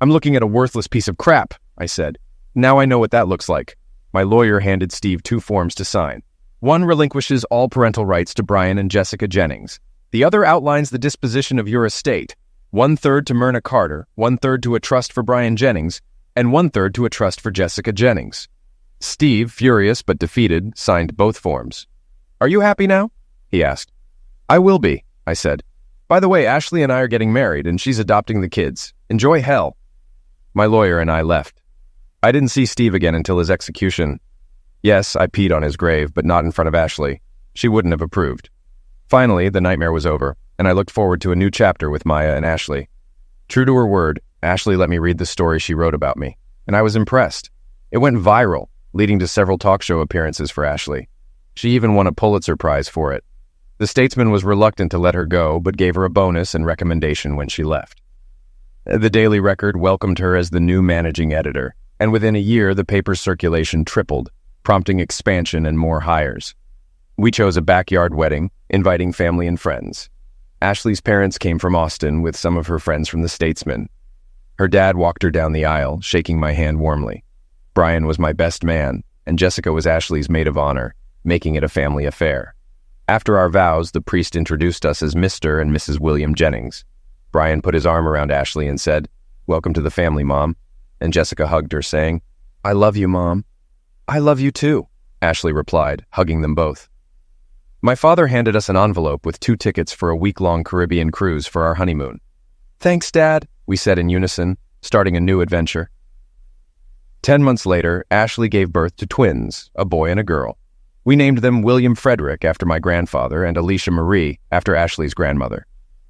"I'm looking at a worthless piece of crap," I said. "Now I know what that looks like." My lawyer handed Steve 2 forms to sign. One relinquishes all parental rights to Brian and Jessica Jennings. The other outlines the disposition of your estate, 1/3 to Myrna Carter, 1/3 to a trust for Brian Jennings, and 1/3 to a trust for Jessica Jennings. Steve, furious but defeated, signed both forms. "Are you happy now?" he asked. "I will be," I said. "By the way, Ashley and I are getting married, and she's adopting the kids. Enjoy hell." My lawyer and I left. I didn't see Steve again until his execution. Yes, I peed on his grave, but not in front of Ashley. She wouldn't have approved. Finally, the nightmare was over, and I looked forward to a new chapter with Maya and Ashley. True to her word, Ashley let me read the story she wrote about me, and I was impressed. It went viral, leading to several talk show appearances for Ashley. She even won a Pulitzer Prize for it. The Statesman was reluctant to let her go, but gave her a bonus and recommendation when she left. The Daily Record welcomed her as the new managing editor, and within a year the paper's circulation tripled, prompting expansion and more hires. We chose a backyard wedding, inviting family and friends. Ashley's parents came from Austin with some of her friends from the Statesman. Her dad walked her down the aisle, shaking my hand warmly. Brian was my best man, and Jessica was Ashley's maid of honor, making it a family affair. After our vows, the priest introduced us as Mr. and Mrs. William Jennings. Brian put his arm around Ashley and said, "Welcome to the family, Mom," and Jessica hugged her, saying, "I love you, Mom." "I love you too," Ashley replied, hugging them both. My father handed us an envelope with 2 tickets for a week-long Caribbean cruise for our honeymoon. "Thanks, Dad," we said in unison, starting a new adventure. 10 months later, Ashley gave birth to twins, a boy and a girl. We named them William Frederick after my grandfather and Alicia Marie after Ashley's grandmother.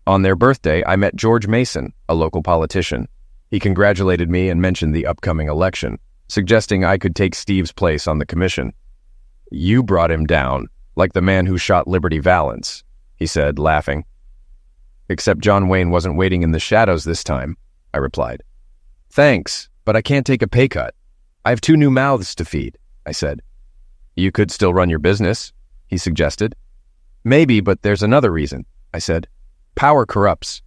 On their birthday, I met George Mason, a local politician. He congratulated me and mentioned the upcoming election, suggesting I could take Steve's place on the commission. "You brought him down, like the man who shot Liberty Valance," he said, laughing. "Except John Wayne wasn't waiting in the shadows this time," I replied. "Thanks, but I can't take a pay cut. I have 2 new mouths to feed," I said. "You could still run your business," he suggested. "Maybe, but there's another reason," I said. "Power corrupts.